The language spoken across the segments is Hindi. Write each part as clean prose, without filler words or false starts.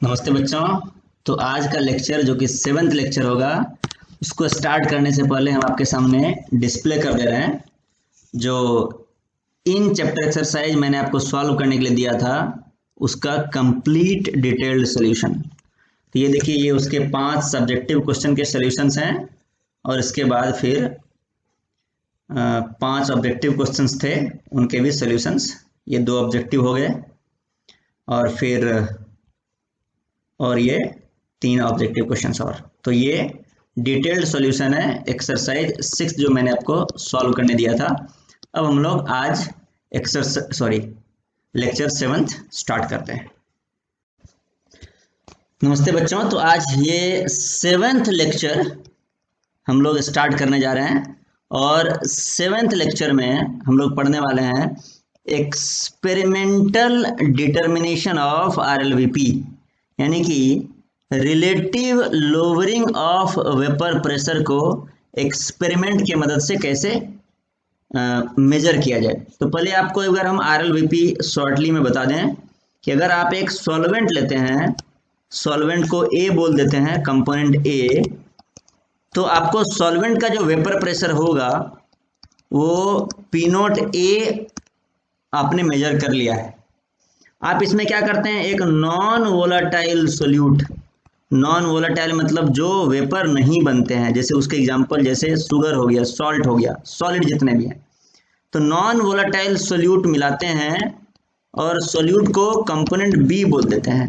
नमस्ते बच्चों। तो आज का लेक्चर जो कि 7th लेक्चर होगा, उसको स्टार्ट करने से पहले हम आपके सामने डिस्प्ले कर दे रहे हैं जो इन चैप्टर एक्सरसाइज मैंने आपको सॉल्व करने के लिए दिया था, उसका कंप्लीट डिटेल्ड सॉल्यूशन। तो ये देखिए, ये उसके 5 सब्जेक्टिव क्वेश्चन के सॉल्यूशंस हैं और इसके बाद फिर 5 ऑब्जेक्टिव क्वेश्चंस थे, उनके भी सॉल्यूशंस। ये 2 ऑब्जेक्टिव हो गए और ये 3 ऑब्जेक्टिव क्वेश्चंस और। तो ये डिटेल्ड सॉल्यूशन है एक्सरसाइज 6 जो मैंने आपको सॉल्व करने दिया था। अब हम लोग आज लेक्चर 7th स्टार्ट करते हैं। नमस्ते बच्चों। तो आज ये 7th लेक्चर हम लोग स्टार्ट करने जा रहे हैं और 7th लेक्चर में हम लोग पढ़ने वाले हैं एक्सपेरिमेंटल डिटर्मिनेशन ऑफ RLVP, यानी कि relative lowering of vapour pressure को एक्सपेरिमेंट की मदद से कैसे मेजर किया जाए। तो पहले आपको अगर हम RLVP शॉर्टली में बता दें कि अगर आप एक सॉल्वेंट लेते हैं, सॉल्वेंट को A बोल देते हैं, कंपोनेंट A, तो आपको सॉल्वेंट का जो वेपर प्रेशर होगा वो P0A आपने मेजर कर लिया है। आप इसमें क्या करते हैं, एक non volatile solute, non volatile मतलब जो वेपर नहीं बनते हैं, जैसे उसके एग्जांपल जैसे शुगर हो गया, सॉल्ट हो गया, सॉलिड जितने भी हैं, तो नॉन वोलाटाइल सोल्यूट मिलाते हैं और सोल्यूट को कंपोनेंट B बोल देते हैं।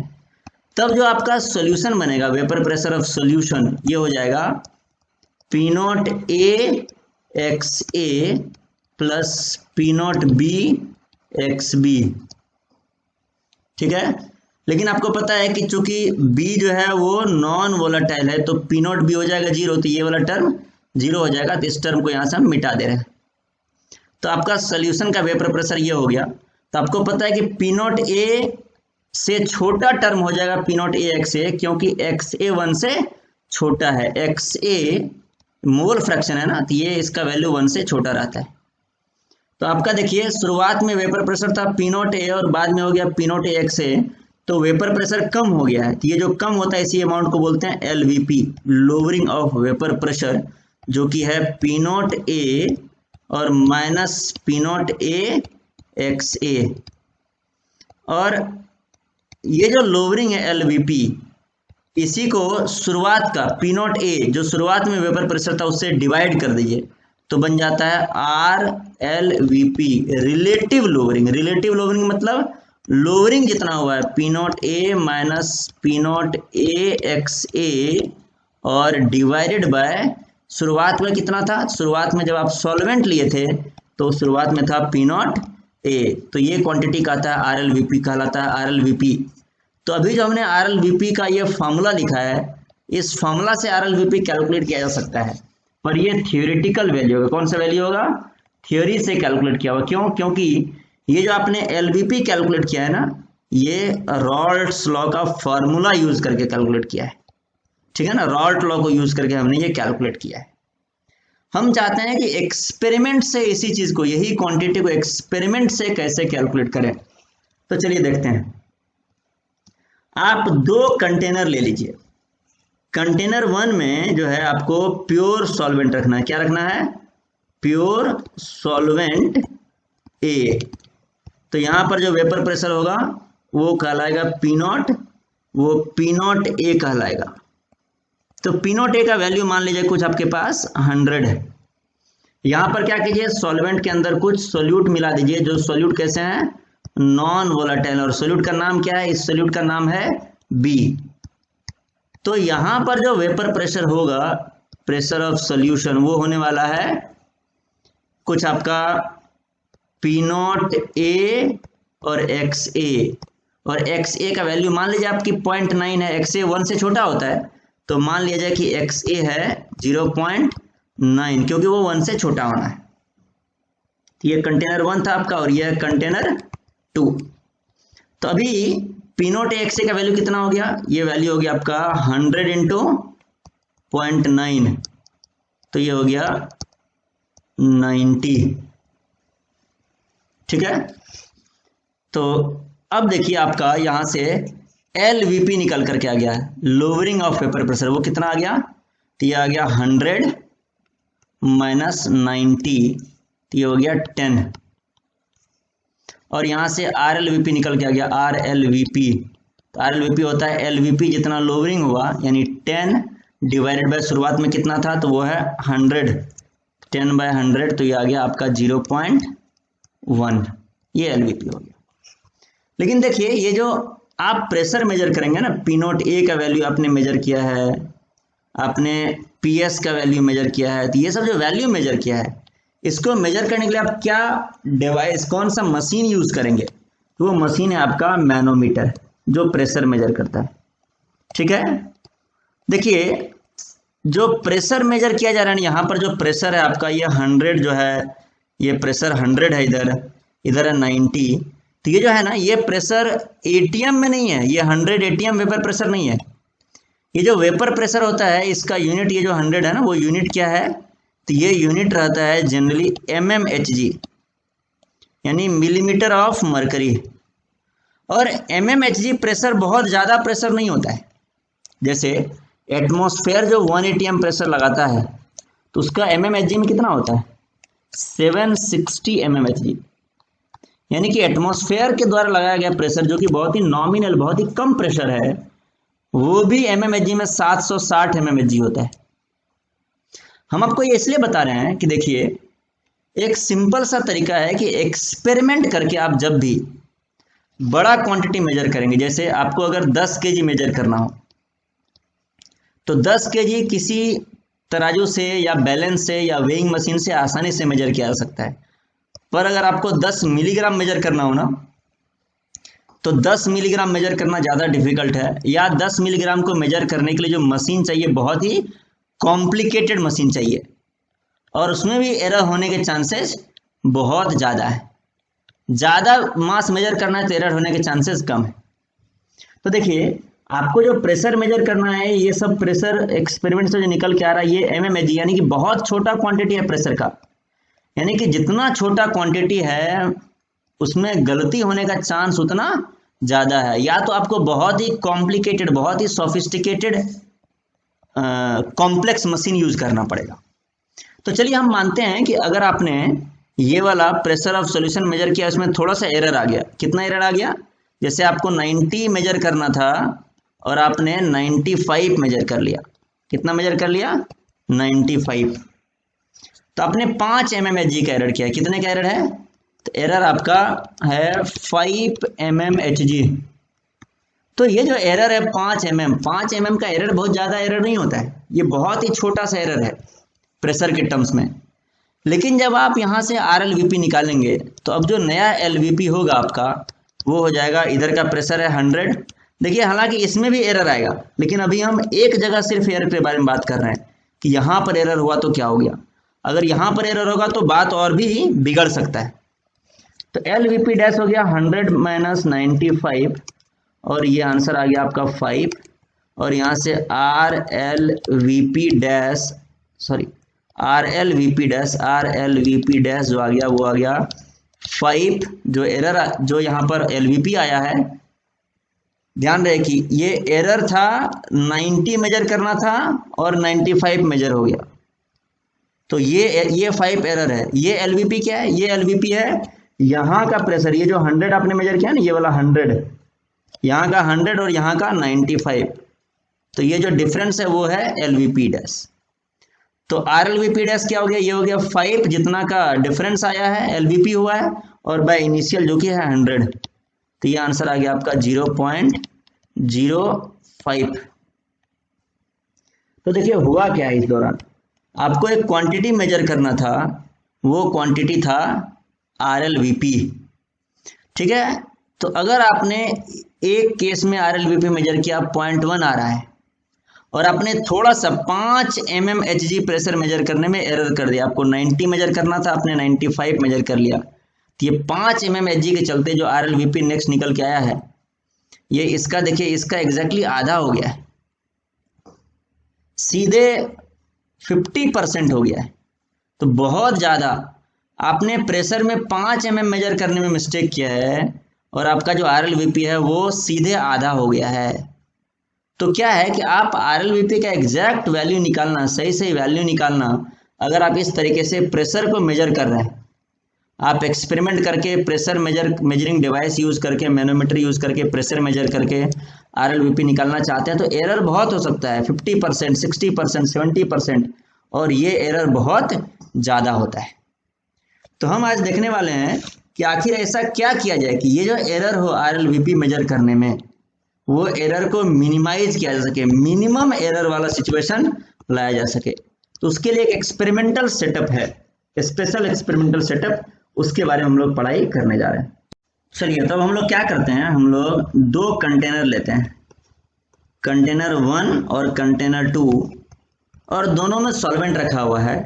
तब जो आपका सॉल्यूशन बनेगा, वेपर प्रेशर ऑफ सॉल्यूशन, ये हो जाएगा P0A XA plus P0B XB। ठीक है, लेकिन आपको पता है कि चूंकि B जो है वो नॉन वोलाटाइल है, तो P0B हो जाएगा 0, तो ये वाला टर्म 0 हो जाएगा, तो इस टर्म को यहाँ से हम मिटा दे रहे हैं। तो आपका सोल्यूशन का वेपर प्रेशर ये हो गया। तो आपको पता है कि P0A से छोटा टर्म हो जाएगा P0A XA, क्योंकि XA 1 से छोटा है। XA मोल फ्रैक्शन है ना, तो ये इसका वैल्यू 1 से छोटा रहता है। तो आपका देखिए, शुरुआत में वेपर प्रेशर था P0A और बाद में हो गया P0A XA, तो वेपर प्रेशर कम हो गया है। तो ये जो कम होता है इसी अमाउंट को बोलते हैं LVP, lowering of vapour pressure, जो कि है P0A और माइनस P0A XA। और ये जो लोअरिंग है LVP, इसी को शुरुआत का P0A जो शुरुआत में वेपर प्रेशर था उससे डिवाइड कर दीजिए, तो बन जाता है RLVP, relative lowering. Relative lowering मतलब लोअरिंग जितना हुआ है P0A माइनस P0A XA और डिवाइडेड बाय शुरुआत में कितना था, शुरुआत में जब आप सॉल्वेंट लिए थे तो शुरुआत में था P0A, तो ये क्वांटिटी कहता है RLVP, कहलाता है RLVP। तो अभी जो हमने RLVP का ये फॉर्मूला लिखा है, इस फॉर्मूला से RLVP कैलकुलेट किया जा सकता है, पर ये थियोरेटिकल वैल्यू होगा। कौन सा वैल्यू होगा? थ्योरी से कैलकुलेट किया होगा। क्यों? क्योंकि ये जो आपने LVP कैलकुलेट किया है ना, ये रॉल्ट्स लॉ का फॉर्मूला यूज करके कैलकुलेट किया है। ठीक है ना, रॉल्ट लॉ को यूज करके हमने ये कैलकुलेट किया है। हम चाहते हैं कि एक्सपेरिमेंट से इसी चीज को, यही क्वांटिटी को एक्सपेरिमेंट से कैसे कैलकुलेट करें। तो चलिए देखते हैं। आप 2 कंटेनर ले लीजिए। कंटेनर 1 में जो है आपको प्योर सॉल्वेंट रखना है। क्या रखना है? Pure solvent A। तो यहां पर जो वेपर प्रेशर होगा वो कहलाएगा P0, वो P0A कहलाएगा। तो P0A का वैल्यू मान लीजिए कुछ आपके पास 100 है। यहां पर क्या कीजिए, सॉल्वेंट के अंदर कुछ सोल्यूट मिला दीजिए, जो सोल्यूट कैसे हैं, नॉन वोलाटाइल, और सोल्यूट का नाम क्या है, इस सोल्यूट का नाम है B। तो यहां पर जो वेपर प्रेशर होगा, प्रेशर ऑफ सॉल्यूशन, वो होने वाला है कुछ आपका P0A और XA, और XA का वैल्यू मान लीजिए आपकी 0.9 है। XA 1 से छोटा होता है, तो मान लिया जाए कि XA है 0.9, क्योंकि वो 1 से छोटा होना है। तो ये कंटेनर 1 था आपका और ये कंटेनर 2। तो अभी P0A XA का वैल्यू कितना हो गया, ये वैल्यू हो गया आपका 100 इंटू 0.9, तो ये हो गया 90। ठीक है, तो अब देखिए आपका यहां से LVP निकल करके आ गया है, लोअरिंग ऑफ वेपर प्रेशर। वो कितना आ गया, तो ये आ गया 100 माइनस 90, तो ये हो गया 10। और यहाँ से RLVP निकल के आ गया, RLVP। तो RLVP होता है LVP जितना लोअरिंग हुआ, यानी 10 डिवाइडेड बाय शुरुआत में कितना था, तो वो है 100, 10/100, तो ये आ गया आपका 0.1, ये LVP हो गया। लेकिन देखिए ये जो आप प्रेशर मेजर करेंगे ना, P0A का वैल्यू आपने मेजर किया है, आपने PS का वैल्यू मेजर किया है, तो ये सब जो वैल्यू मेजर किया है, इसको मेजर करने के लिए आप क्या डिवाइस, कौन सा मशीन यूज करेंगे, तो वो मशीन है आपका मैनोमीटर, जो प्रेशर मेजर करता है। ठीक है, देखिए जो प्रेशर मेजर किया जा रहा है, यहाँ पर जो प्रेशर है आपका, ये 100 जो है, ये प्रेशर 100 है, इधर है 90। तो ये जो है ना, ये प्रेशर एटीएम में नहीं है, ये 100 एटीएम वेपर प्रेशर नहीं है। ये जो वेपर प्रेशर होता है, इसका यूनिट, ये जो 100 है ना, वो यूनिट क्या है, तो ये यूनिट रहता है जनरली mmHg, यानी मिलीमीटर ऑफ मरकरी। और mmHg प्रेशर बहुत ज़्यादा प्रेशर नहीं होता है। जैसे एटमॉस्फेयर जो 1 atm प्रेशर लगाता है, तो उसका mmHg में कितना होता है, 760 mmHg, यानी कि एटमॉस्फेयर के द्वारा लगाया गया प्रेशर, जो कि बहुत ही नॉमिनल, बहुत ही कम प्रेशर है, वो भी mmHg में 760 mmHg होता है। हम आपको ये इसलिए बता रहे हैं कि देखिए एक सिंपल सा तरीका है कि एक्सपेरिमेंट करके आप जब भी बड़ा क्वांटिटी मेजर करेंगे, जैसे आपको अगर 10 kg मेजर करना हो, तो 10 kg किसी तराजू से या बैलेंस से या वेइंग मशीन से आसानी से मेजर किया जा सकता है। पर अगर आपको 10 मिलीग्राम मेजर करना हो ना, तो 10 मिलीग्राम मेजर करना ज़्यादा डिफिकल्ट है, या 10 मिलीग्राम को मेजर करने के लिए जो मशीन चाहिए, बहुत ही कॉम्प्लिकेटेड मशीन चाहिए, और उसमें भी एरर होने के चांसेस बहुत ज़्यादा है। ज़्यादा मास मेजर करना है तो एरर होने के चांसेस कम है। तो देखिए आपको जो प्रेशर मेजर करना है, ये सब प्रेशर एक्सपेरिमेंट से जो निकल के आ रहा है, ये mmHg, यानी कि बहुत छोटा क्वांटिटी है प्रेशर का, यानी कि जितना छोटा क्वांटिटी है उसमें गलती होने का चांस उतना ज़्यादा है। या तो आपको बहुत ही कॉम्प्लिकेटेड, बहुत ही सोफिस्टिकेटेड कॉम्प्लेक्स मशीन यूज करना पड़ेगा। तो चलिए हम मानते हैं कि अगर आपने ये वाला प्रेशर ऑफ सॉल्यूशन मेजर किया, उसमें थोड़ा सा एरर आ गया। कितना एरर आ गया, जैसे आपको 90 मेजर करना था और आपने 95 मेजर कर लिया। कितना मेजर कर लिया, 95, तो आपने 5 mmHg का एरर किया। कितने का एरर है, तो एरर आपका है 5 mmHg। तो ये जो एरर है 5 mm का एरर बहुत ज़्यादा एरर नहीं होता है, ये बहुत ही छोटा सा एरर है प्रेशर के टर्म्स में। लेकिन जब आप यहाँ से RLVP निकालेंगे, तो अब जो नया LVP होगा आपका, वो हो जाएगा, इधर का प्रेशर है 100। देखिए हालांकि इसमें भी एरर आएगा, लेकिन अभी हम एक जगह सिर्फ एरर के बारे में बात कर रहे हैं कि यहाँ पर एरर हुआ तो क्या हो गया। अगर यहाँ पर एरर होगा तो बात और भी बिगड़ सकता है। तो LVP डैश हो गया 100 माइनस 95, और ये आंसर आ गया आपका 5। और यहाँ से RLVP डैश जो आ गया, वो आ गया 5। जो एरर, जो यहाँ पर LVP आया है, ध्यान रहे कि ये एरर था, 90 मेजर करना था और 95 मेजर हो गया, तो ये 5 एरर है। ये LVP क्या है, ये LVP है यहाँ का प्रेशर, ये जो 100 आपने मेजर किया ना, ये वाला 100, यहाँ का 100 और यहाँ का 95, तो ये जो डिफरेंस है वो है LVP डैश। तो RLVP डैश क्या हो गया, ये हो गया 5, जितना का डिफरेंस आया है LVP हुआ है, और बाय इनिशियल जो कि है 100, तो ये आंसर आ गया आपका 0.05। तो देखिए हुआ क्या है, इस दौरान आपको एक क्वांटिटी मेजर करना था, वो क्वांटिटी था RLVP। ठीक है, तो अगर आपने एक केस में RLVP मेजर किया 0.1 आ रहा है, और आपने थोड़ा सा 5 mmHg प्रेशर मेजर करने में एरर कर दिया, आपको 90 मेजर करना था, आपने 95 मेजर कर लिया, तो ये 5 mmHg के चलते जो RLVP नेक्स्ट निकल के आया है, ये इसका देखिए, इसका एग्जैक्टली आधा हो गया है, सीधे 50% हो गया है। तो बहुत ज़्यादा आपने प्रेशर में 5 mm मेजर करने में मिस्टेक किया है, और आपका जो RLVP है वो सीधे आधा हो गया है। तो क्या है कि आप RLVP का एग्जैक्ट वैल्यू निकालना, सही सही वैल्यू निकालना, अगर आप इस तरीके से प्रेशर को मेजर कर रहे हैं, आप एक्सपेरिमेंट करके प्रेशर मेजरिंग डिवाइस यूज करके, मैनोमीटर यूज करके प्रेशर मेजर करके RLVP निकालना चाहते हैं, तो एरर बहुत हो सकता है, 50%, 60%, 70%, और ये एरर बहुत ज़्यादा होता है। तो हम आज देखने वाले हैं कि आखिर ऐसा क्या किया जाए कि ये जो एरर हो RLVP मेजर करने में, वो एरर को मिनिमाइज किया जा सके, मिनिमम एरर वाला सिचुएशन लाया जा सके। तो उसके लिए एक एक्सपेरिमेंटल सेटअप है, स्पेशल एक्सपेरिमेंटल सेटअप, उसके बारे में हम लोग पढ़ाई करने जा रहे हैं। चलिए, तब हम लोग क्या करते हैं, हम लोग दो कंटेनर लेते हैं, कंटेनर 1 और कंटेनर 2, और दोनों में सॉल्वेंट रखा हुआ है,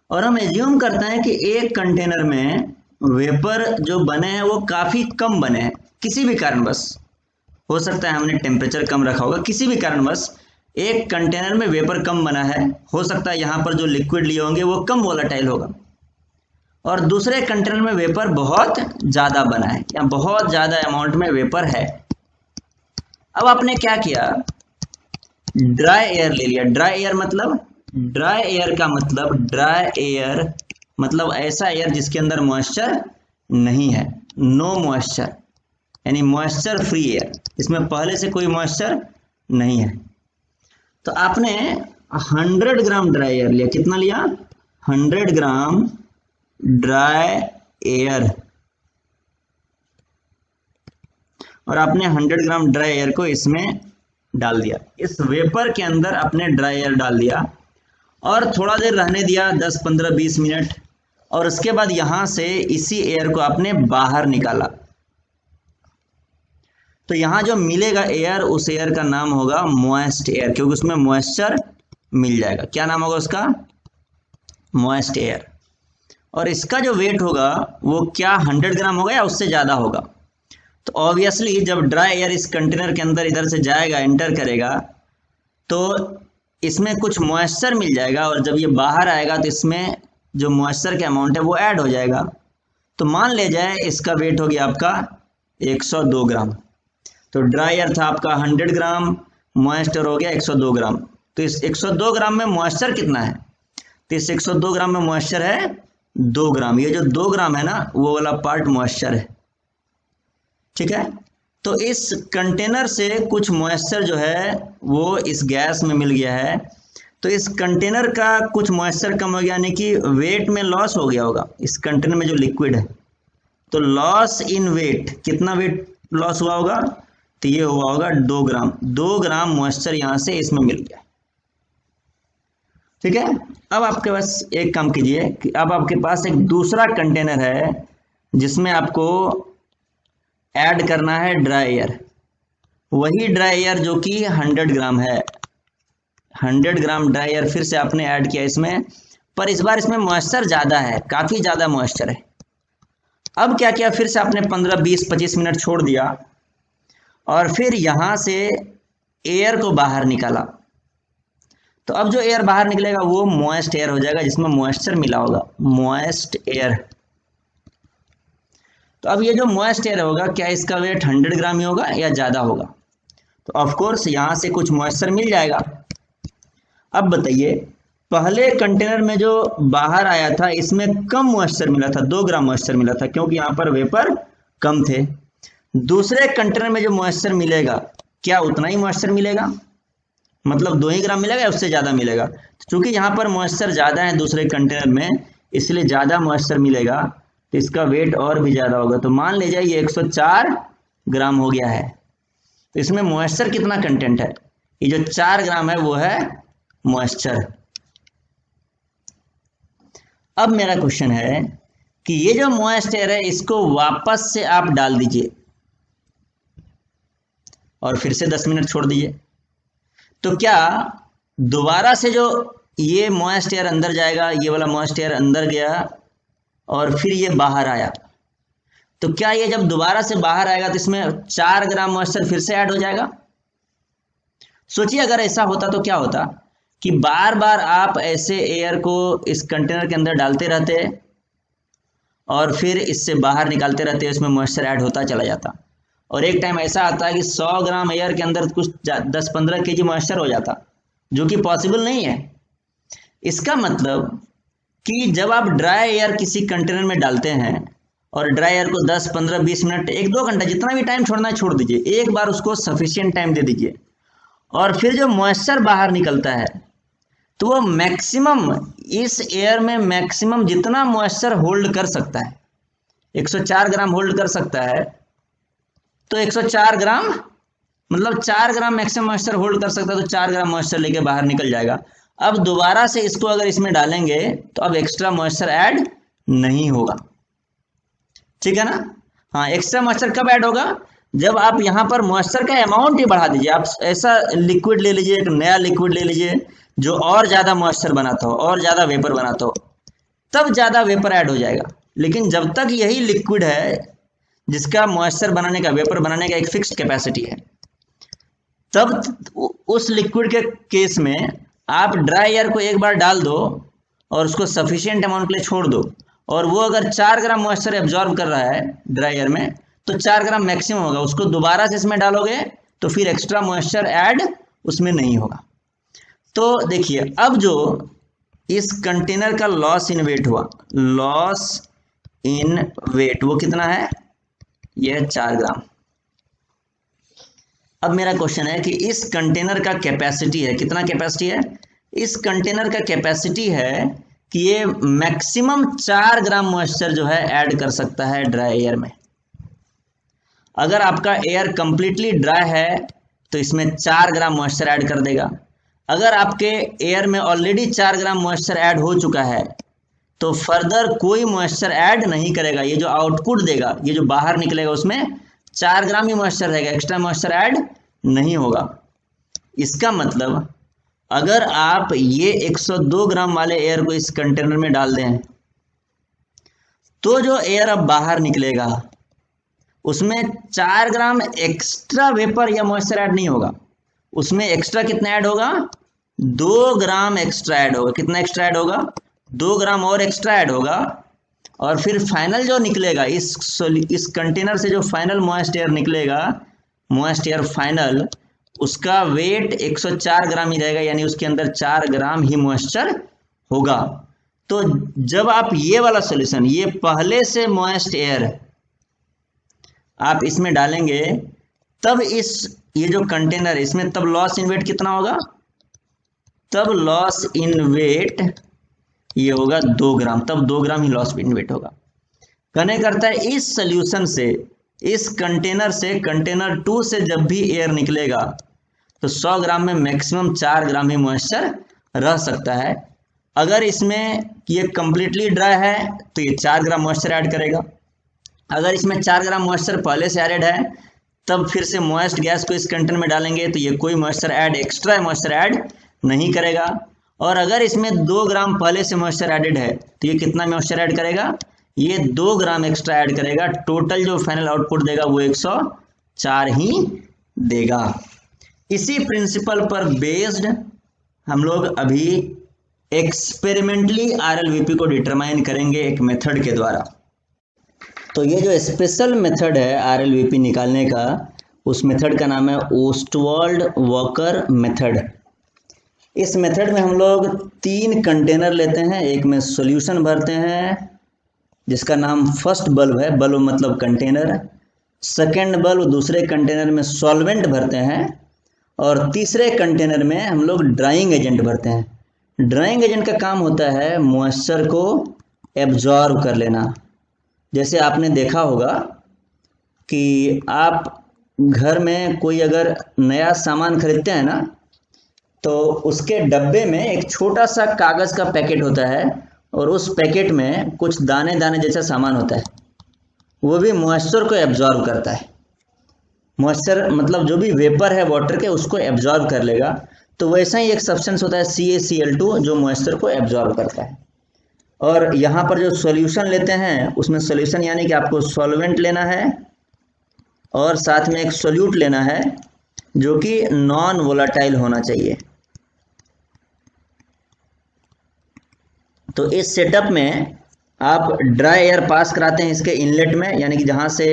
और हम एज्यूम करते हैं कि एक कंटेनर में वेपर जो बने हैं वो काफ़ी कम बने हैं, किसी भी कारणवश, हो सकता है हमने टेम्परेचर कम रखा होगा, किसी भी कारणवश एक कंटेनर में वेपर कम बना है, हो सकता है यहाँ पर जो लिक्विड लिए होंगे वो कम वोलेटाइल होगा, और दूसरे कंटेनर में वेपर बहुत ज़्यादा बना है या बहुत ज़्यादा अमाउंट में वेपर है। अब आपने क्या किया, ड्राई एयर ले लिया। ड्राई एयर मतलब, ड्राई एयर का मतलब, ड्राई एयर मतलब ऐसा एयर जिसके अंदर मॉइस्चर नहीं है, नो मॉइस्चर, यानी मॉइस्चर फ्री एयर, इसमें पहले से कोई मॉइस्चर नहीं है। तो आपने 100 ग्राम ड्राई एयर लिया। कितना लिया? 100 ग्राम ड्राई एयर, और आपने 100 ग्राम ड्राई एयर को इसमें डाल दिया, इस वेपर के अंदर आपने ड्राई एयर डाल दिया, और थोड़ा देर रहने दिया, 10, 15, 20 मिनट, और उसके बाद यहां से इसी एयर को आपने बाहर निकाला। तो यहां जो मिलेगा एयर, उस एयर का नाम होगा मॉइस्ट एयर, क्योंकि उसमें मॉइस्चर मिल जाएगा। क्या नाम होगा उसका? Moist air. और इसका जो वेट होगा वो क्या 100 ग्राम होगा या उससे ज़्यादा होगा? तो ऑब्वियसली जब ड्राई एयर इस कंटेनर के अंदर इधर से जाएगा, एंटर करेगा, तो इसमें कुछ मॉइस्चर मिल जाएगा, और जब ये बाहर आएगा तो इसमें जो मॉइस्चर का अमाउंट है वो ऐड हो जाएगा। तो मान ले जाए इसका वेट हो गया आपका 102 ग्राम। तो ड्राई एयर था आपका 100 ग्राम, मॉइस्चर हो गया 102 ग्राम। तो इस 102 ग्राम में मॉइस्चर कितना है? तो इस 102 ग्राम में मॉइस्चर है 2 ग्राम। ये जो 2 ग्राम है ना, वो वाला पार्ट मॉइस्चर है, ठीक है। तो इस कंटेनर से कुछ मॉइस्चर जो है वो इस गैस में मिल गया है, तो इस कंटेनर का कुछ मॉइस्चर कम हो गया, यानी कि वेट में लॉस हो गया होगा इस कंटेनर में जो लिक्विड है। तो लॉस इन वेट, कितना वेट लॉस हुआ होगा? तो ये हुआ होगा 2 ग्राम। 2 ग्राम मॉइस्चर यहां से इसमें मिल गया, ठीक है। अब आपके पास एक काम कीजिए कि अब आपके पास एक दूसरा कंटेनर है जिसमें आपको ऐड करना है ड्राई एयर, वही ड्राई एयर जो कि 100 ग्राम है। 100 ग्राम ड्राई एयर फिर से आपने ऐड किया इसमें, पर इस बार इसमें मॉइस्चर ज़्यादा है, काफ़ी ज़्यादा मॉइस्चर है। अब क्या किया, फिर से आपने 15, 20, 25 मिनट छोड़ दिया, और फिर यहाँ से एयर को बाहर निकाला। तो अब जो एयर बाहर निकलेगा वो मॉइस्ट एयर हो जाएगा, जिसमें मॉइस्चर मिला होगा, मॉइस्ट एयर। तो अब ये जो मॉइस्ट एयर होगा, क्या इसका वेट 100 ग्राम ही होगा या ज़्यादा होगा? तो ऑफ कोर्स यहाँ से कुछ मॉइस्चर मिल जाएगा। अब बताइए, पहले कंटेनर में जो बाहर आया था इसमें कम मॉइस्चर मिला था, 2 ग्राम मॉइस्चर मिला था, क्योंकि यहाँ पर वेपर कम थे। दूसरे कंटेनर में जो मॉइस्चर मिलेगा, क्या उतना ही मॉइस्चर मिलेगा? मतलब 2 ही ग्राम मिलेगा या उससे ज़्यादा मिलेगा? क्योंकि यहाँ पर मॉइस्चर ज़्यादा है दूसरे कंटेनर में, इसलिए ज़्यादा मॉइस्चर मिलेगा, तो इसका वेट और भी ज़्यादा होगा। तो मान लीजिए ये 104 ग्राम हो गया है। तो इसमें मॉइस्चर कितना कंटेंट है? ये जो 4 ग्राम है वो है मॉइस्चर। अब मेरा क्वेश्चन है कि ये जो मॉइस्ट एयर है इसको वापस से आप डाल दीजिए और फिर से 10 मिनट छोड़ दीजिए। तो क्या दोबारा से जो ये मॉइस्ट एयर अंदर जाएगा, ये वाला मॉइस्ट एयर अंदर गया और फिर ये बाहर आया, तो क्या ये जब दोबारा से बाहर आएगा तो इसमें 4 ग्राम मॉइस्चर फिर से ऐड हो जाएगा? सोचिए अगर ऐसा होता तो क्या होता कि बार बार आप ऐसे एयर को इस कंटेनर के अंदर डालते रहते और फिर इससे बाहर निकालते रहते हैं, इसमें मॉइस्चर ऐड होता चला जाता। और एक टाइम ऐसा आता है कि 100 ग्राम एयर के अंदर कुछ 10-15 kg मॉइस्चर हो जाता, जो कि पॉसिबल नहीं है। इसका मतलब कि जब आप ड्राई एयर किसी कंटेनर में डालते हैं और ड्राई एयर को 10, 15, 20 मिनट, 1-2 घंटा, जितना भी टाइम छोड़ना है छोड़ दीजिए, एक बार उसको सफिशिएंट टाइम दे दीजिए, और फिर जो मॉइस्चर बाहर निकलता है तो वो मैक्सिमम, इस एयर में मैक्सिमम जितना मॉइस्चर होल्ड कर सकता है, 104 ग्राम होल्ड कर सकता है, तो 104 ग्राम मतलब 4 ग्राम मैक्सिमम मॉइस्चर होल्ड कर सकता है, तो 4 ग्राम मॉइस्चर लेके बाहर निकल जाएगा। अब दोबारा से इसको अगर इसमें डालेंगे तो अब एक्स्ट्रा मॉइस्चर ऐड नहीं होगा, ठीक है ना। हाँ, एक्स्ट्रा मॉइस्चर कब ऐड होगा? जब आप यहाँ पर मॉइस्चर का अमाउंट ही बढ़ा दीजिए। आप ऐसा लिक्विड ले लीजिए, एक नया लिक्विड ले लीजिए जो और ज़्यादा मॉइस्चर बनाता हो, और ज़्यादा वेपर बनाता हो, तब ज़्यादा वेपर ऐड हो जाएगा। लेकिन जब तक यही लिक्विड है जिसका मॉइस्चर बनाने का, वेपर बनाने का एक फिक्स्ड कैपेसिटी है, तब उस लिक्विड के केस में आप ड्राई एयर को एक बार डाल दो और उसको सफिशिएंट अमाउंट के लिए छोड़ दो, और वो अगर 4 ग्राम मॉइस्चर एब्जॉर्ब कर रहा है ड्राई एयर में, तो 4 ग्राम मैक्सिमम होगा। उसको दोबारा से इसमें डालोगे तो फिर एक्स्ट्रा मॉइस्चर ऐड उसमें नहीं होगा। तो देखिए, अब जो इस कंटेनर का लॉस इन वेट हुआ, लॉस इन वेट वो कितना है? यह 4 ग्राम। अब मेरा क्वेश्चन है कि इस कंटेनर का कैपेसिटी है, कितना कैपेसिटी है? इस कंटेनर का कैपेसिटी है कि ये मैक्सिमम 4 ग्राम मॉइस्चर जो है ऐड कर सकता है ड्राई एयर में। अगर आपका एयर कंप्लीटली ड्राई है तो इसमें 4 ग्राम मॉइस्चर ऐड कर देगा। अगर आपके एयर में ऑलरेडी 4 ग्राम मॉइस्चर ऐड हो चुका है तो फर्दर कोई मॉइस्चर ऐड नहीं करेगा। ये जो आउटपुट देगा, ये जो बाहर निकलेगा, उसमें 4 ग्राम ही मॉइस्चर रहेगा, एक्स्ट्रा मॉइस्चर ऐड नहीं होगा। इसका मतलब अगर आप ये 102 ग्राम वाले एयर को इस कंटेनर में डाल दें तो जो एयर अब बाहर निकलेगा उसमें 4 ग्राम एक्स्ट्रा वेपर या मॉइस्चर ऐड नहीं होगा। उसमें एक्स्ट्रा कितना ऐड होगा? 2 ग्राम एक्स्ट्रा ऐड होगा। कितना एक्स्ट्रा ऐड होगा? 2 ग्राम और एक्स्ट्रा ऐड होगा। और फिर फाइनल जो निकलेगा इस कंटेनर से, जो फाइनल मॉइस्ट एयर निकलेगा, मॉइस्ट एयर फाइनल, उसका वेट 104 ग्राम ही रहेगा, यानी उसके अंदर 4 ग्राम ही मॉइस्चर होगा। तो जब आप ये वाला सॉल्यूशन, ये पहले से मॉइस्ट एयर आप इसमें डालेंगे, तब ये जो कंटेनर है इसमें तब लॉस इन वेट कितना होगा? तब लॉस इन वेट ये होगा 2 ग्राम। तब 2 ग्राम ही लॉस इन वेट होगा। कहने करता है इस सॉल्यूशन से, इस कंटेनर से, कंटेनर 2 से जब भी एयर निकलेगा तो 100 ग्राम में मैक्सिमम 4 ग्राम ही मॉइस्चर रह सकता है। अगर इसमें ये कंप्लीटली ड्राई है तो ये 4 ग्राम मॉइस्चर ऐड करेगा। अगर इसमें 4 ग्राम मॉइस्चर पहले से एडेड है, तब फिर से मॉइस्ट गैस को इस कंटेनर में डालेंगे तो ये कोई moisture add, extra moisture add नहीं करेगा। और अगर इसमें 2 ग्राम पहले से मॉइस्चर एडेड है तो ये कितना मॉइस्चर ऐड करेगा? ये 2 ग्राम एक्स्ट्रा ऐड करेगा। टोटल जो फाइनल आउटपुट देगा वो 104 ही देगा। इसी प्रिंसिपल पर बेस्ड हम लोग अभी एक्सपेरिमेंटली आरएलवीपी को डिटरमाइन करेंगे एक मेथड के द्वारा। तो ये जो स्पेशल मेथड है आरएलवीपी निकालने का, उस मेथड का नाम है ओस्टवाल्ड वॉकर मेथड। इस मेथड में हम लोग 3 कंटेनर लेते हैं, एक में सॉल्यूशन भरते हैं जिसका नाम फर्स्ट बल्ब है, बल्ब मतलब कंटेनर। सेकेंड बल्ब, दूसरे कंटेनर में सॉल्वेंट भरते हैं, और तीसरे कंटेनर में हम लोग ड्राइंग एजेंट भरते हैं। ड्राइंग एजेंट का काम होता है मॉइस्चर को एब्जॉर्ब कर लेना। जैसे आपने देखा होगा कि आप घर में कोई अगर नया सामान खरीदते हैं ना, तो उसके डब्बे में एक छोटा सा कागज़ का पैकेट होता है, और उस पैकेट में कुछ दाने दाने जैसा सामान होता है, वो भी मॉइस्चर को एब्जॉर्ब करता है। मॉइस्चर मतलब जो भी वेपर है वाटर के, उसको एब्जॉर्ब कर लेगा। तो वैसा ही एक सब्सटेंस होता है CaCl2 जो मॉइस्चर को एब्जॉर्ब करता है। और यहाँ पर जो सॉल्यूशन लेते हैं उसमें सॉल्यूशन यानी कि आपको सॉल्वेंट लेना है और साथ में एक सोल्यूट लेना है जो कि नॉन वोलाटाइल होना चाहिए। तो इस सेटअप में आप ड्राई एयर पास कराते हैं इसके इनलेट में, यानी कि जहाँ से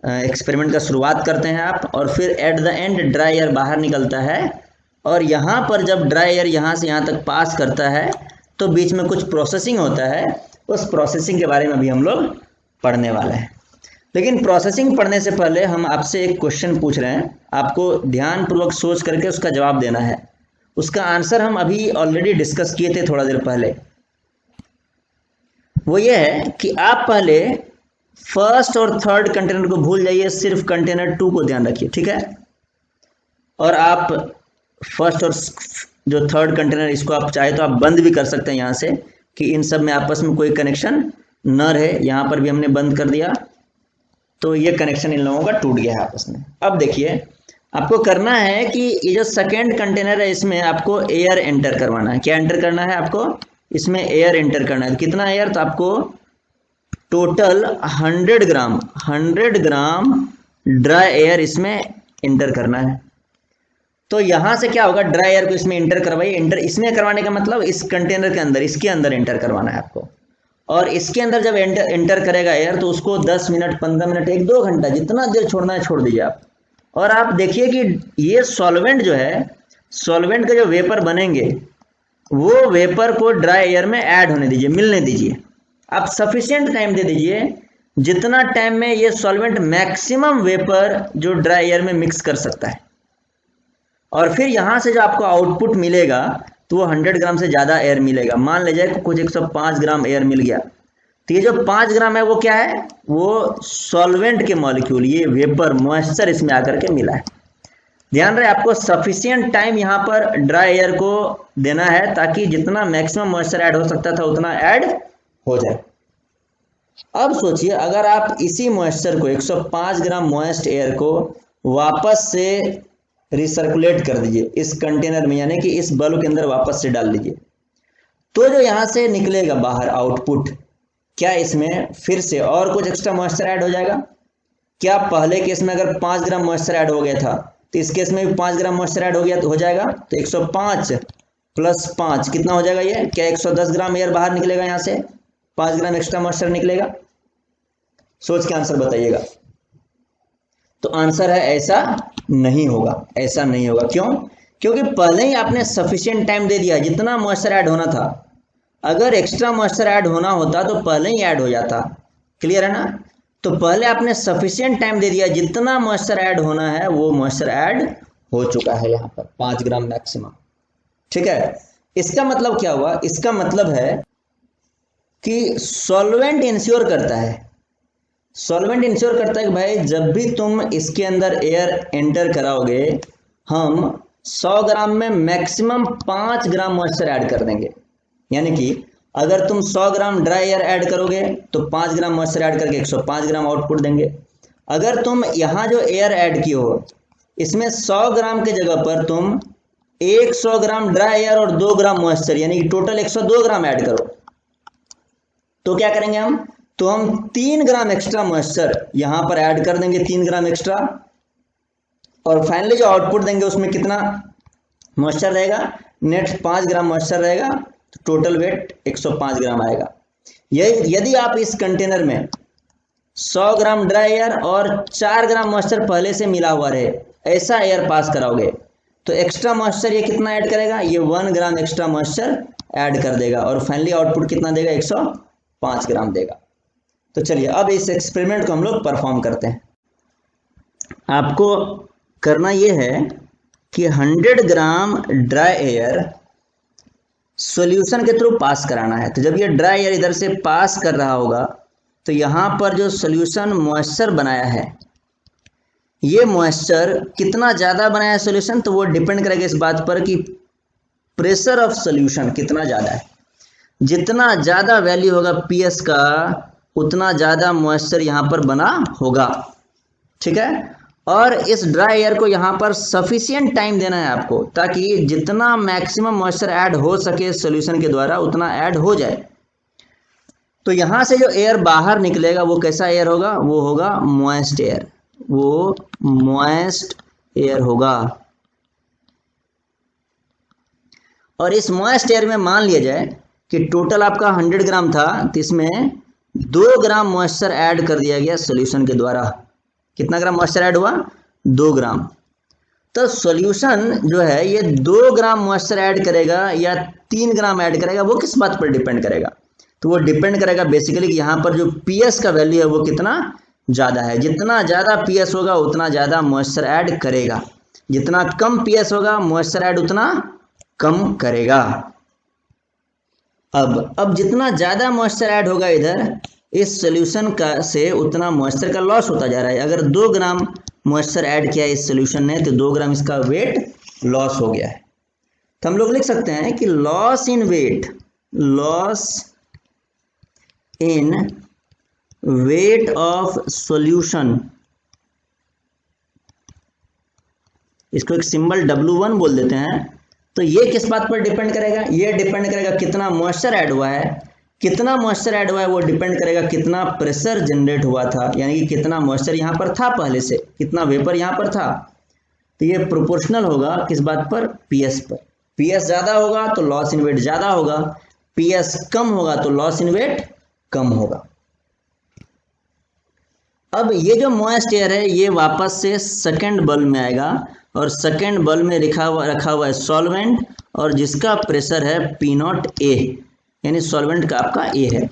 एक्सपेरिमेंट का शुरुआत करते हैं आप, और फिर at the end dry air बाहर निकलता है। और यहाँ पर जब ड्राई एयर यहाँ से यहाँ तक पास करता है तो बीच में कुछ प्रोसेसिंग होता है, उस प्रोसेसिंग के बारे में भी हम लोग पढ़ने वाले हैं। लेकिन प्रोसेसिंग पढ़ने से पहले हम आपसे एक क्वेश्चन पूछ रहे हैं, आपको ध्यानपूर्वक सोच करके उसका जवाब देना है। उसका आंसर हम अभी ऑलरेडी डिस्कस किए थे थोड़ा देर पहले। वो ये है कि आप पहले फर्स्ट और थर्ड कंटेनर को भूल जाइए, सिर्फ कंटेनर 2 को ध्यान रखिए, ठीक है। और आप फर्स्ट और जो थर्ड कंटेनर, इसको आप चाहे तो आप बंद भी कर सकते हैं यहाँ से, कि इन सब में आपस में कोई कनेक्शन न रहे। यहाँ पर भी हमने बंद कर दिया, तो ये कनेक्शन इन लोगों का टूट गया है आपस में। अब देखिए, आपको करना है कि ये जो सेकेंड कंटेनर है इसमें आपको एयर एंटर करवाना है। क्या एंटर करना है आपको? इसमें एयर एंटर करना है। कितना एयर? तो आपको टोटल 100 ग्राम ड्राई एयर इसमें एंटर करना है। तो यहां से क्या होगा, ड्राई एयर को इसमें एंटर करवाइए। एंटर इसमें करवाने का मतलब इस कंटेनर के अंदर, इसके अंदर एंटर करवाना है आपको। और इसके अंदर जब एंटर करेगा एयर, तो उसको 10 मिनट, 15 मिनट, 1-2 घंटा, जितना देर छोड़ना है छोड़ दीजिए आप। और आप देखिए कि ये सॉल्वेंट जो है, सॉल्वेंट के जो वेपर बनेंगे, वो वेपर को ड्राई एयर में ऐड होने दीजिए, मिलने दीजिए। आप सफिशिएंट टाइम दे दीजिए, जितना टाइम में ये सॉल्वेंट मैक्सिमम वेपर जो ड्राई एयर में मिक्स कर सकता है। और फिर यहां से जो आपको आउटपुट मिलेगा, तो वो 100 ग्राम से ज़्यादा एयर मिलेगा। मान लीजिए कुछ 105 ग्राम एयर मिल गया, तो ये जो 5 ग्राम है वो क्या है? वो सॉल्वेंट के मॉलिक्यूल, ये वेपर, मॉइस्चर इसमें आकर के मिला है। ध्यान रहे, आपको सफिशिएंट टाइम यहाँ पर ड्राई एयर को देना है, ताकि जितना मैक्सिमम मॉइस्चर ऐड हो सकता था उतना ऐड हो जाए। अब सोचिए, अगर आप इसी मॉइस्चर को, 105 ग्राम मॉइस्ट एयर को वापस से रिसर्कुलेट कर दीजिए इस कंटेनर में, यानी कि इस बल्ब के अंदर वापस से डाल दीजिए, तो जो यहां से निकलेगा बाहर आउटपुट, क्या इसमें फिर से और कुछ एक्स्ट्रा मॉइस्चर ऐड हो जाएगा? क्या पहले केस में अगर 5 ग्राम मॉइस्चर ऐड हो गया था, तो इस केस में भी 5 ग्राम मॉइस्चर ऐड हो गया तो हो जाएगा। तो 105 + 5 कितना हो जाएगा? ये क्या 110 ग्राम एयर बाहर निकलेगा, यहाँ से 5 ग्राम एक्स्ट्रा मॉइस्चर निकलेगा। सोच के आंसर बताइएगा। तो आंसर है ऐसा नहीं होगा, ऐसा नहीं होगा। क्यों? क्योंकि पहले ही आपने सफिशिएंट टाइम दे दिया, जितना मॉइस्चर ऐड होना था। अगर एक्स्ट्रा मॉइस्चर ऐड होना होता तो पहले ही ऐड हो जाता। क्लियर है ना? तो पहले आपने सफिशिएंट टाइम दे दिया, जितना मॉइस्चर ऐड होना है वो मॉइस्चर ऐड हो चुका है यहाँ पर, 5 ग्राम मैक्सिमम। ठीक है, इसका मतलब क्या हुआ? इसका मतलब है कि सॉल्वेंट इंश्योर करता है, सॉल्वेंट इंश्योर करता है कि भाई जब भी तुम इसके अंदर एयर एंटर कराओगे, हम 100 ग्राम में मैक्सिमम 5 ग्राम मॉइस्चर ऐड कर देंगे। यानी कि अगर तुम 100 ग्राम ड्राई एयर ऐड करोगे तो 5 ग्राम मॉइस्चर ऐड करके 105 ग्राम आउटपुट देंगे। अगर तुम यहाँ जो एयर ऐड किए हो, इसमें 100 ग्राम के जगह पर तुम 100 ग्राम ड्राई एयर और 2 ग्राम मॉइस्चर, यानी कि टोटल 102 ग्राम ऐड करो, तो क्या करेंगे हम? तो हम 3 ग्राम एक्स्ट्रा मॉइस्चर यहां पर ऐड कर देंगे, 3 ग्राम एक्स्ट्रा। और फाइनली जो आउटपुट देंगे उसमें कितना मॉइस्चर रहेगा? नेट 5 ग्राम मॉइस्चर रहेगा, तो टोटल वेट 105 ग्राम आएगा। यदि आप इस कंटेनर में 100 ग्राम ड्राई एयर और 4 ग्राम मॉइस्चर पहले से मिला हुआ रहे, ऐसा एयर पास कराओगे, तो एक्स्ट्रा मॉइस्चर ये कितना ऐड करेगा? ये 1 ग्राम एक्स्ट्रा मॉइस्चर ऐड कर देगा, और फाइनली आउटपुट कितना देगा? 105 ग्राम देगा। तो चलिए अब इस एक्सपेरिमेंट को हम लोग परफॉर्म करते हैं। आपको करना यह है कि 100 ग्राम ड्राई एयर सॉल्यूशन के थ्रू पास कराना है। तो जब ये ड्राई एयर इधर से पास कर रहा होगा, तो यहाँ पर जो सॉल्यूशन मॉइस्चर बनाया है, ये मॉइस्चर कितना ज़्यादा बनाया है सॉल्यूशन, तो वो डिपेंड करेगा इस बात पर कि प्रेशर ऑफ सॉल्यूशन कितना ज़्यादा है। जितना ज़्यादा वैल्यू होगा पीएस का, उतना ज़्यादा मॉइस्चर यहाँ पर बना होगा। ठीक है, और इस ड्राई एयर को यहाँ पर सफिशिएंट टाइम देना है आपको, ताकि जितना मैक्सिमम मॉइस्चर ऐड हो सके सॉल्यूशन के द्वारा उतना ऐड हो जाए। तो यहाँ से जो एयर बाहर निकलेगा वो कैसा एयर होगा? वो होगा मॉइस्ट एयर, वो मॉइस्ट एयर होगा। और इस मॉइस्ट एयर में मान लिया जाए कि टोटल आपका 100 ग्राम था, तो इसमें 2 ग्राम मॉइस्चर ऐड कर दिया गया सॉल्यूशन के द्वारा। कितना ग्राम मॉइस्चर ऐड हुआ? 2 ग्राम। तो सॉल्यूशन जो है ये 2 ग्राम मॉइस्चर ऐड करेगा या 3 ग्राम ऐड करेगा, वो किस बात पर डिपेंड करेगा? तो वो डिपेंड करेगा बेसिकली कि यहाँ पर जो पीएस का वैल्यू है वो कितना ज़्यादा है। जितना ज़्यादा पीएस होगा उतना ज़्यादा मॉइस्चर ऐड करेगा, जितना कम पीएस होगा मॉइस्चर ऐड उतना कम करेगा। अब जितना ज़्यादा मॉइस्चर ऐड होगा इधर इस सॉल्यूशन का से, उतना मॉइस्चर का लॉस होता जा रहा है। अगर 2 ग्राम मॉइस्चर ऐड किया इस सॉल्यूशन ने तो 2 ग्राम इसका वेट लॉस हो गया है। तो हम लोग लिख सकते हैं कि loss in weight, loss in weight of solution, इसको एक सिंबल W1 बोल देते हैं। तो ये किस बात पर डिपेंड करेगा? ये डिपेंड करेगा कितना मॉइस्चर ऐड हुआ है। कितना मॉइस्चर ऐड हुआ है वो डिपेंड करेगा कितना प्रेशर जनरेट हुआ था, यानी कि कितना मॉइस्चर यहाँ पर था पहले से, कितना वेपर यहाँ पर था। तो ये प्रोपोर्शनल होगा किस बात पर? पीएस पर। पीएस ज़्यादा होगा तो लॉस इन वेट ज़्यादा होगा, पीएस कम होगा तो लॉस इन वेट कम होगा। अब ये जो मॉइस्ट एयर है ये वापस से सेकेंड बल्ब में आएगा और सेकेंड बल्ब में रखा हुआ है सॉल्वेंट, और जिसका प्रेशर है P0A, यानी सॉल्वेंट का आपका A है।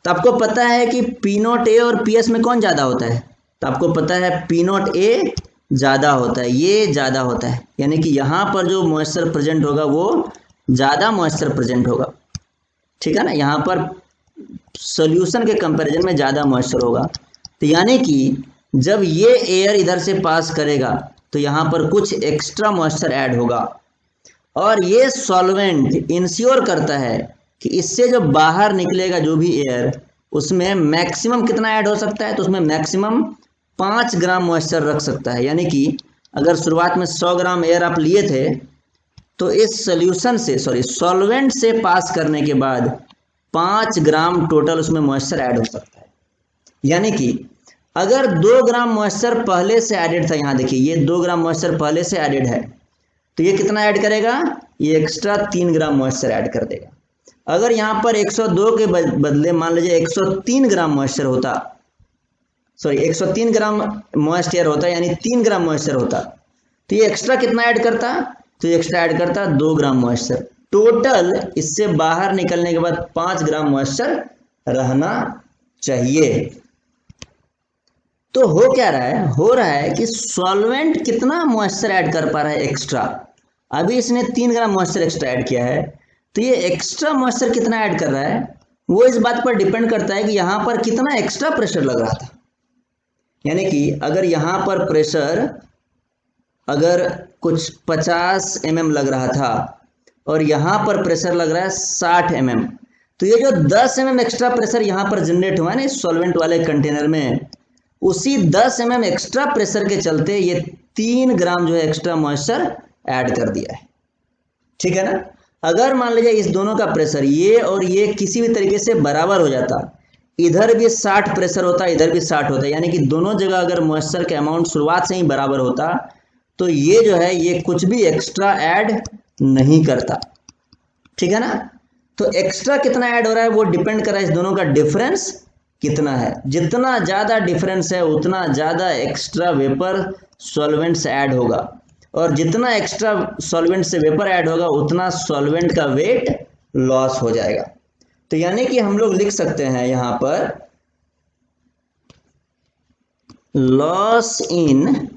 तो आपको पता है कि P0A और PS में कौन ज़्यादा होता है? तो आपको पता है P0A ज़्यादा होता है, ये ज़्यादा होता है, यानी कि यहाँ पर जो मॉइस्चर प्रेजेंट होगा वो ज़्यादा मॉइस्चर प्रेजेंट होगा। ठीक है ना, यहाँ पर सॉल्यूशन के कंपैरिजन में ज़्यादा मॉइस्चर होगा। तो यानी कि जब ये एयर इधर से पास करेगा तो यहाँ पर कुछ एक्स्ट्रा मॉइस्चर ऐड होगा, और ये सॉल्वेंट इंश्योर करता है कि इससे जो बाहर निकलेगा जो भी एयर, उसमें मैक्सिमम कितना ऐड हो सकता है? तो उसमें मैक्सिमम 5 ग्राम मॉइस्चर रख सकता है। यानी कि अगर शुरुआत में 100 ग्राम एयर आप लिए थे तो इस सॉल्यूशन से, सॉल्वेंट से पास करने के बाद 5 ग्राम टोटल उसमें मॉइस्चर ऐड हो सकता है। यानी कि अगर 2 ग्राम मॉइस्चर पहले से एडेड था, यहाँ देखिए ये 2 ग्राम मॉइस्चर पहले से एडेड है, तो ये कितना ऐड करेगा? ये एक्स्ट्रा 3 ग्राम मॉइस्चर ऐड कर देगा। अगर यहाँ पर 102 के बदले मान लीजिए 103 ग्राम मॉइस्चर होता, 103 ग्राम मॉइस्चर होता, यानी 3 ग्राम मॉइस्चर होता, तो ये एक्स्ट्रा कितना ऐड करता? तो ये एक्स्ट्रा ऐड करता 2 ग्राम मॉइस्चर। टोटल इससे बाहर निकलने के बाद 5 ग्राम मॉइस्चर रहना चाहिए। तो हो क्या रहा है? हो रहा है कि सॉल्वेंट कितना मॉइस्चर ऐड कर पा रहा है एक्स्ट्रा। अभी इसने 3 ग्राम मॉइस्चर एक्स्ट्रा ऐड किया है, तो ये एक्स्ट्रा मॉइस्चर कितना ऐड कर रहा है वो इस बात पर डिपेंड करता है कि यहाँ पर कितना एक्स्ट्रा प्रेशर लग रहा था। यानी कि अगर यहाँ पर प्रेशर अगर कुछ 50 mm लग रहा था और यहाँ पर प्रेशर लग रहा है 60 mm, तो ये जो 10 mm एक्स्ट्रा प्रेशर यहाँ पर जनरेट हुआ है ना इस सॉल्वेंट वाले कंटेनर में, उसी 10 mm एक्स्ट्रा प्रेशर के चलते ये 3 ग्राम जो है एक्स्ट्रा मॉइस्चर ऐड कर दिया है। ठीक है ना। अगर मान लीजिए इस दोनों का प्रेशर ये और ये किसी भी तरीके से बराबर हो जाता, इधर भी 60 प्रेशर होता, इधर भी 60 होता, यानी कि दोनों जगह अगर मॉइस्चर का अमाउंट शुरुआत से ही बराबर होता, तो ये जो है ये कुछ भी एक्स्ट्रा ऐड नहीं करता। ठीक है ना। तो एक्स्ट्रा कितना ऐड हो रहा है वो डिपेंड कर रहा है इस दोनों का डिफरेंस कितना है। जितना ज़्यादा डिफरेंस है उतना ज़्यादा एक्स्ट्रा वेपर सॉल्वेंट से ऐड होगा, और जितना एक्स्ट्रा सॉल्वेंट से वेपर ऐड होगा उतना सॉल्वेंट का वेट लॉस हो जाएगा। तो यानी कि हम लोग लिख सकते हैं यहाँ पर loss in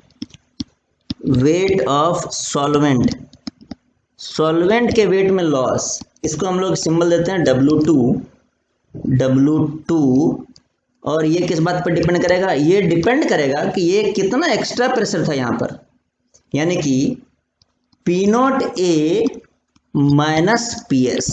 weight of solvent, solvent के वेट में लॉस, इसको हम लोग सिंबल देते हैं W2। और ये किस बात पर डिपेंड करेगा? ये डिपेंड करेगा कि ये कितना एक्स्ट्रा प्रेशर था यहाँ पर, यानी कि P0A माइनस PS।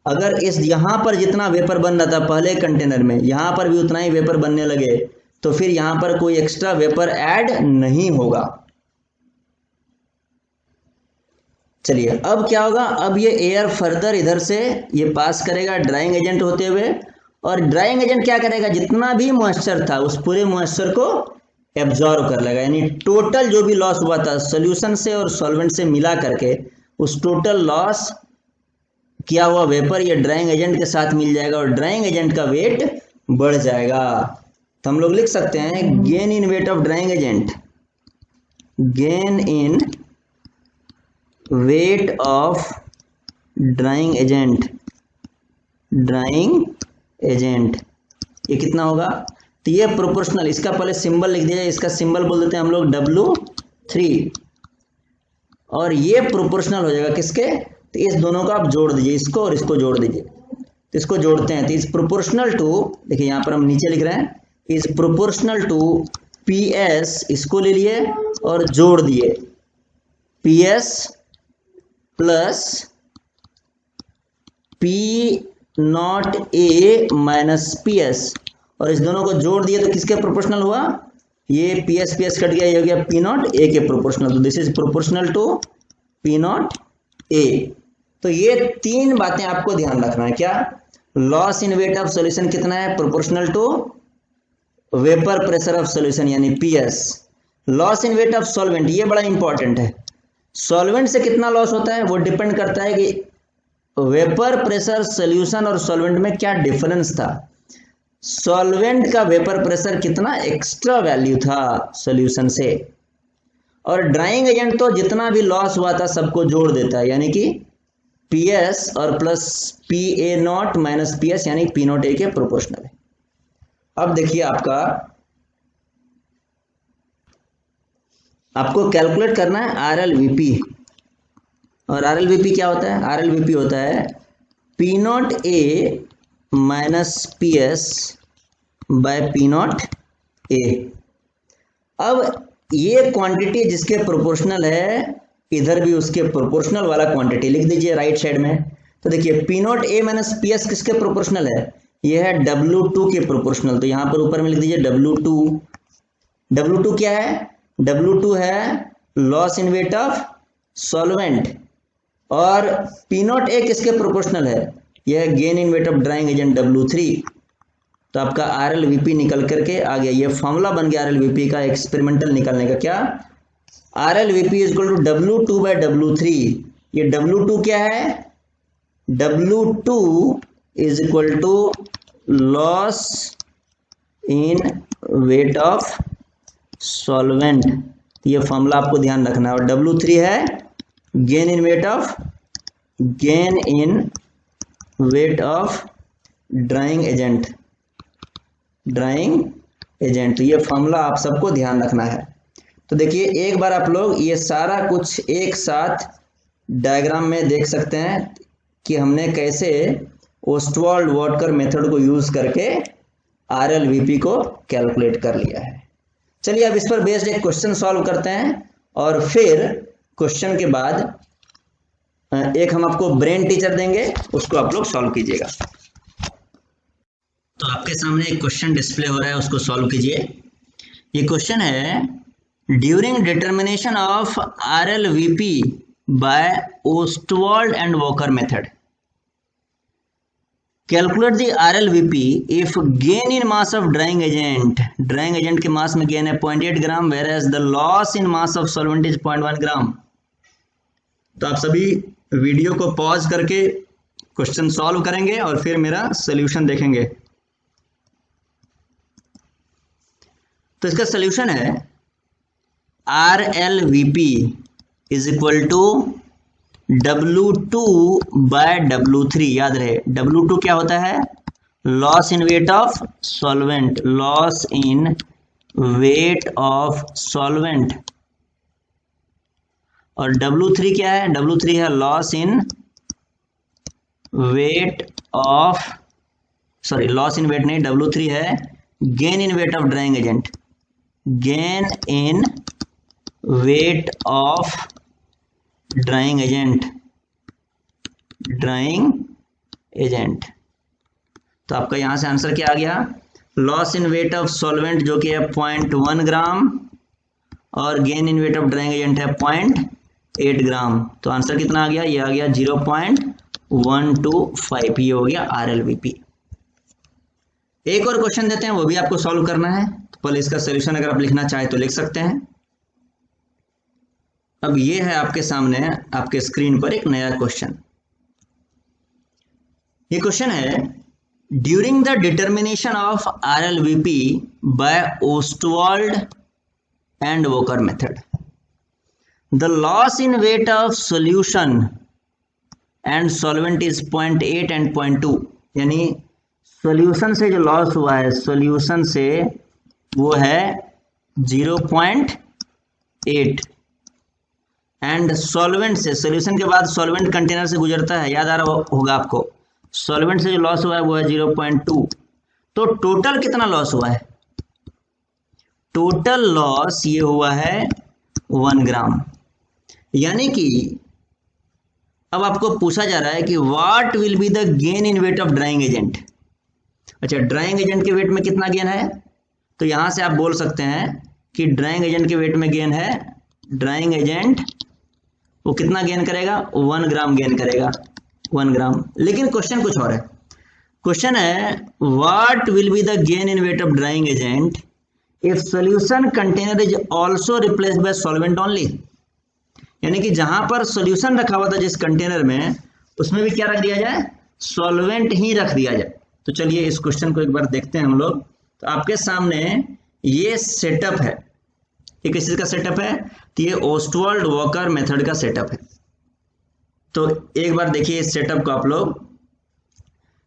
अगर इस यहाँ पर जितना वेपर बन रहा था पहले कंटेनर में, यहाँ पर भी उतना ही वेपर बनने लगे, तो फिर यहाँ पर कोई एक्स्ट्रा वेपर ऐड नहीं होगा। चलिए अब क्या होगा? अब ये एयर फर्दर इधर से ये पास करेगा ड्राइंग एजेंट होते हुए, और ड्राइंग एजेंट क्या करेगा? जितना भी मॉइस्चर था उस पूरे मॉइस्चर को एब्जॉर्ब कर लेगा, यानी टोटल जो भी लॉस हुआ था सॉल्यूशन से और सॉल्वेंट से मिला करके उस टोटल लॉस किया हुआ वेपर ये ड्राइंग एजेंट के साथ मिल जाएगा और ड्राइंग एजेंट का वेट बढ़ जाएगा। तो हम लोग लिख सकते हैं gain in weight of drying agent, gain in weight of drying agent, drying agent ये कितना होगा? तो ये प्रोपोर्शनल, इसका पहले सिंबल लिख दिया जाए, इसका सिंबल बोल देते हैं हम लोग W3 और ये प्रोपोर्शनल हो जाएगा किसके? तो इस दोनों को आप जोड़ दीजिए, इसको और इसको जोड़ दीजिए। तो इसको जोड़ते हैं तो इज प्रोपोर्शनल टू, देखिए यहां पर हम नीचे लिख रहे हैं इज प्रोपोर्शनल टू PS, इसको ले लिए और जोड़ दिए PS plus P0A minus PS और इस दोनों को जोड़ दिए तो किसके प्रोपोर्शनल हुआ? ये PS कट गया, ये हो गया P0A के प्रोपोर्शनल। तो this is proportional to P0A। तो ये तीन बातें आपको ध्यान रखना है। क्या? Loss in weight of solution कितना है? Proportional to vapour pressure of solution यानी PS। Loss in weight of solvent, ये बड़ा इंपॉर्टेंट है। सॉल्वेंट से कितना लॉस होता है वो डिपेंड करता है कि वेपर प्रेशर सॉल्यूशन और सॉल्वेंट में क्या डिफरेंस था। सॉल्वेंट का वेपर प्रेशर कितना एक्स्ट्रा वैल्यू था सॉल्यूशन से, और ड्राइंग एजेंट तो जितना भी लॉस हुआ था सबको जोड़ देता है, यानी कि PS और प्लस PA0 माइनस PS यानी P0A के प्रोपोर्शनल है। अब देखिए आपको कैलकुलेट करना है RLVP, और RLVP क्या होता है? RLVP होता है P0A minus PS bye P0A। अब ये क्वांटिटी जिसके प्रोपोर्शनल है, इधर भी उसके प्रोपोर्शनल वाला क्वांटिटी लिख दीजिए राइट साइड में। तो देखिए P0A माइनस PS किसके प्रोपोर्शनल है? ये है W2 के प्रोपोर्शनल। तो यहां पर ऊपर में लिख दीजिए W2। W2 क्या है? W2 है loss in weight of solvent, और P0A किसके प्रोपोर्शनल है? यह है gain in weight of drying agent W3। तो आपका RLVP निकल करके आ गया। ये फॉर्मूला बन गया RLVP का एक्सपेरिमेंटल निकालने का। क्या? RLVP is equal to W2 by W3। ये W2 क्या है? W2 is equal to loss in weight of solvent. ये फॉर्मूला आपको ध्यान रखना है। और W3 है gain in weight of drying agent, तो ये फॉर्मूला आप सबको ध्यान रखना है। तो देखिए एक बार आप लोग ये सारा कुछ एक साथ डायग्राम में देख सकते हैं कि हमने कैसे ओस्टवाल्ड वॉटकर मेथड को यूज करके RLVP को कैलकुलेट कर लिया है। चलिए अब इस पर बेस्ड एक क्वेश्चन सॉल्व करते हैं, और फिर क्वेश्चन के बाद एक हम आपको ब्रेन टीचर देंगे, उसको आप लोग सॉल्व कीजिएगा। तो आपके सामने एक क्वेश्चन डिस्प्ले हो रहा है, उसको सॉल्व कीजिए। ये क्वेश्चन है during determination of RLVP by Ostwald and Walker method calculate the RLVP if gain in mass of drying agent के मास में गेन है 0.8 gram, whereas the loss in mass of solvent is 0.1 gram. तो आप सभी वीडियो को पॉज करके क्वेश्चन सॉल्व करेंगे और फिर मेरा सोल्यूशन देखेंगे। तो इसका सोल्यूशन है RLVP is equal to W2 by W3। याद रहे W2 क्या होता है? Loss in weight of solvent, loss in weight of solvent, और W3 क्या है? W3 है loss in weight of, sorry loss in weight नहीं, W3 है gain in weight of drying agent, gain in weight of drying agent. तो आपका यहां से आंसर क्या आ गया? Loss in weight of solvent जो कि है 0.1 ग्राम और gain in weight of drying agent है 0.8 ग्राम। तो आंसर कितना आ गया? ये आ गया 0.125। ये हो गया RLVP। एक और क्वेश्चन देते हैं, वो भी आपको सॉल्व करना है। तो पहले इसका सोल्यूशन अगर आप लिखना चाहें तो लिख सकते हैं। अब ये है आपके सामने आपके स्क्रीन पर एक नया क्वेश्चन। ये क्वेश्चन है, during the determination of RLVP by Ostwald and Walker method the loss in weight of solution and solvent is 0.8 and 0.2, यानी सॉल्यूशन से जो लॉस हुआ है, सॉल्यूशन से वो है 0.8 एंड सॉल्वेंट से, सॉल्यूशन के बाद सॉल्वेंट कंटेनर से गुजरता है, याद आ रहा होगा आपको, सॉल्वेंट से जो लॉस हुआ है वो है 0.2। तो टोटल कितना लॉस हुआ है? टोटल लॉस ये हुआ है 1 ग्राम। यानी कि अब आपको पूछा जा रहा है कि what will be the gain in weight of drying agent. अच्छा, ड्राइंग एजेंट के वेट में कितना गेन है? तो यहां से आप बोल सकते हैं कि ड्राइंग एजेंट के वेट में गेन है, ड्राइंग एजेंट वो कितना गेन करेगा? 1 ग्राम गेन करेगा, 1 ग्राम। लेकिन क्वेश्चन कुछ और है। क्वेश्चन है what will be the gain in weight of drying agent if solution container is also replaced by solvent only. यानी कि जहां पर सॉल्यूशन रखा हुआ था जिस कंटेनर में, उसमें भी क्या रख दिया जाए? सॉल्वेंट ही रख दिया जाए। तो चलिए इस क्वेश्चन को एक बार देखते हैं हम लोग। तो आपके सामने ये सेटअप है, ये किस चीज का सेटअप है? तो ये ओस्टवाल्ड वॉकर मेथड का सेटअप है। तो एक बार देखिए इस सेटअप को आप लोग।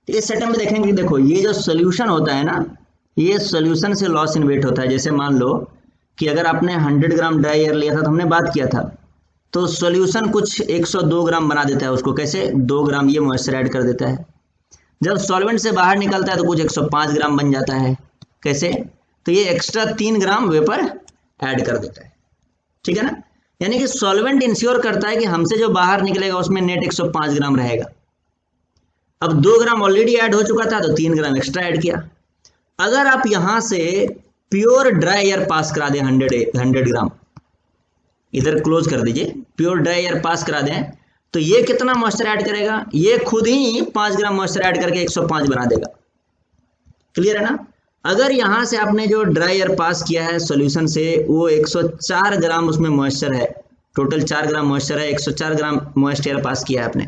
इस सेटअप में देखेंगे, देखो ये जो सॉल्यूशन होता है ना, ये सॉल्यूशन से लॉस इन वेट होता है। जैसे मान लो कि अगर आपने 100 ग्राम ड्राई एयर लिया था, तो हमने बात किया था, तो सॉल्यूशन कुछ 102 ग्राम बना देता है उसको। कैसे? 2 ग्राम ये मॉइस्चर ऐड कर देता है। जब सॉल्वेंट से बाहर निकलता है तो कुछ 105 ग्राम बन जाता है। कैसे? तो ये एक्स्ट्रा 3 ग्राम वेपर ऐड कर देता है। ठीक है ना? यानी कि सॉल्वेंट इंश्योर करता है कि हमसे जो बाहर निकलेगा उसमें नेट 105 ग्राम रहेगा। अब 2 ग्राम ऑलरेडी ऐड हो चुका था, तो 3 ग्राम एक्स्ट्रा ऐड किया। अगर आप यहां से प्योर ड्राई एयर पास करा दें 100 ग्राम, इधर क्लोज कर दीजिए, प्योर ड्राई एयर पास करा दें, तो ये कितना मॉइस्चर ऐड करेगा? ये खुद ही 5 ग्राम मॉइस्चर ऐड करके 105 बना देगा। क्लियर है ना? अगर यहां से आपने जो ड्राई एयर पास किया है सॉल्यूशन से, वो 104 ग्राम उसमें मॉइस्चर है, टोटल 4 ग्राम मॉइस्चर है, 104 ग्राम मॉइस्चर एयर पास किया है आपने,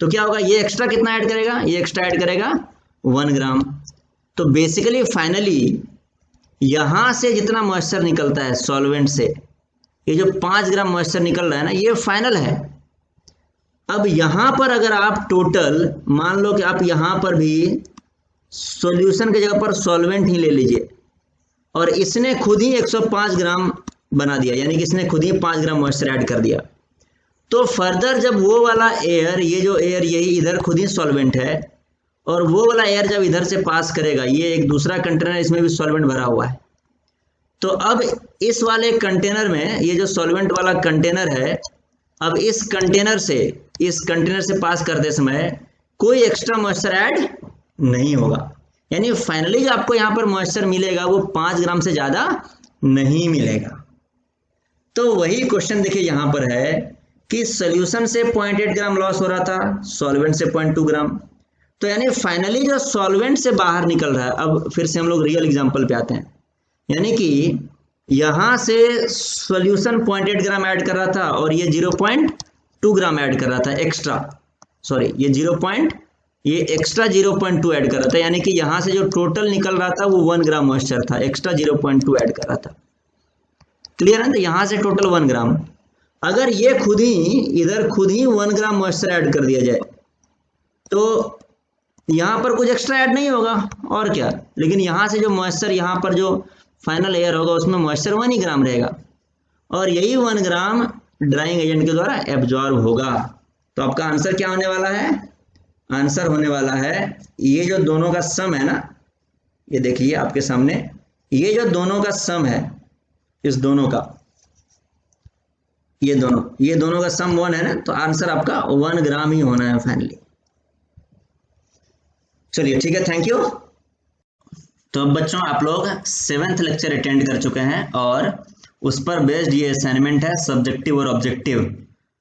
तो क्या होगा? ये एक्स्ट्रा कितना ऐड करेगा? ये एक्स्ट्रा ऐड करेगा 1 ग्राम। तो बेसिकली फाइनली यहां से जितना मॉइस्चर निकलता है सॉल्वेंट से, ये जो 5 ग्राम मॉइस्चर निकल रहा है ना, ये फाइनल है। अब यहां पर अगर आप टोटल मान लो कि आप यहां पर भी सॉल्यूशन की जगह पर सॉल्वेंट ही ले लीजिए, और इसने खुद ही 105 ग्राम बना दिया, यानी कि इसने खुद ही 5 ग्राम मॉइस्चर ऐड कर दिया। तो फर्दर जब वो वाला एयर, ये जो एयर यही इधर खुद ही सॉल्वेंट है, और वो वाला एयर जब इधर से पास करेगा, ये एक दूसरा कंटेनर, इसमें भी सॉल्वेंट भरा हुआ है, तो अब इस वाले कंटेनर में, ये जो सॉल्वेंट वाला कंटेनर है, अब इस कंटेनर से पास करते समय कोई एक्स्ट्रा मॉइस्चर ऐड नहीं होगा। यानी फाइनली जो आपको यहां पर मॉइस्चर मिलेगा वो 5 ग्राम से ज्यादा नहीं मिलेगा। तो वही क्वेश्चन देखिए यहां पर है कि सॉल्यूशन से 0.8 ग्राम लॉस हो रहा था, सॉल्वेंट से 0.2 ग्राम। तो यानी फाइनली जो सॉल्वेंट से बाहर निकल रहा है, अब फिर से हम लोग रियल एग्जांपल पे आते हैं, यानी कि यहां से सॉल्यूशन 0.8 ग्राम ऐड कर रहा था, और ये 0.2 ग्राम ऐड कर रहा था एक्स्ट्रा, सॉरी ये एक्स्ट्रा 0.2 ऐड कर रहा था। यानी कि यहां से जो टोटल निकल रहा था वो 1 ग्राम मॉइस्चर था, एक्स्ट्रा 0.2 ऐड कर रहा था। क्लियर है? तो यहां से टोटल 1 ग्राम। अगर ये इधर खुद ही 1 ग्राम मॉइस्चर ऐड कर दिया जाए, तो यहां पर कुछ एक्स्ट्रा ऐड नहीं होगा, और क्या। लेकिन यहां से जो मॉइस्चर, यहां पर जो फाइनल एयर होगा उसमें मॉइस्चर 1 ही ग्राम रहेगा, और यही 1 ग्राम ड्राइंग एजेंट के द्वारा एब्जॉर्ब होगा। तो आपका आंसर क्या होने वाला है? आंसर होने वाला है ये जो दोनों का सम है ना, ये देखिए आपके सामने, ये जो दोनों का सम है, इस दोनों का, ये दोनों का सम 1 है ना, तो आंसर आपका 1 ग्राम ही होना है फाइनली। चलिए ठीक है, थैंक यू। तो अब बच्चों आप लोग 7th लेक्चर अटेंड कर चुके हैं, और उस पर बेस्ड ये असाइनमेंट है, सब्जेक्टिव और ऑब्जेक्टिव।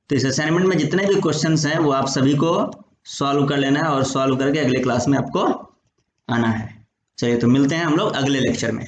तो इस असाइनमेंट में जितने भी क्वेश्चंस हैं वो आप सभी को सॉल्व कर लेना है, और सॉल्व करके अगले क्लास में आपको आना है। चलिए तो मिलते हैं हम लोग अगले लेक्चर में।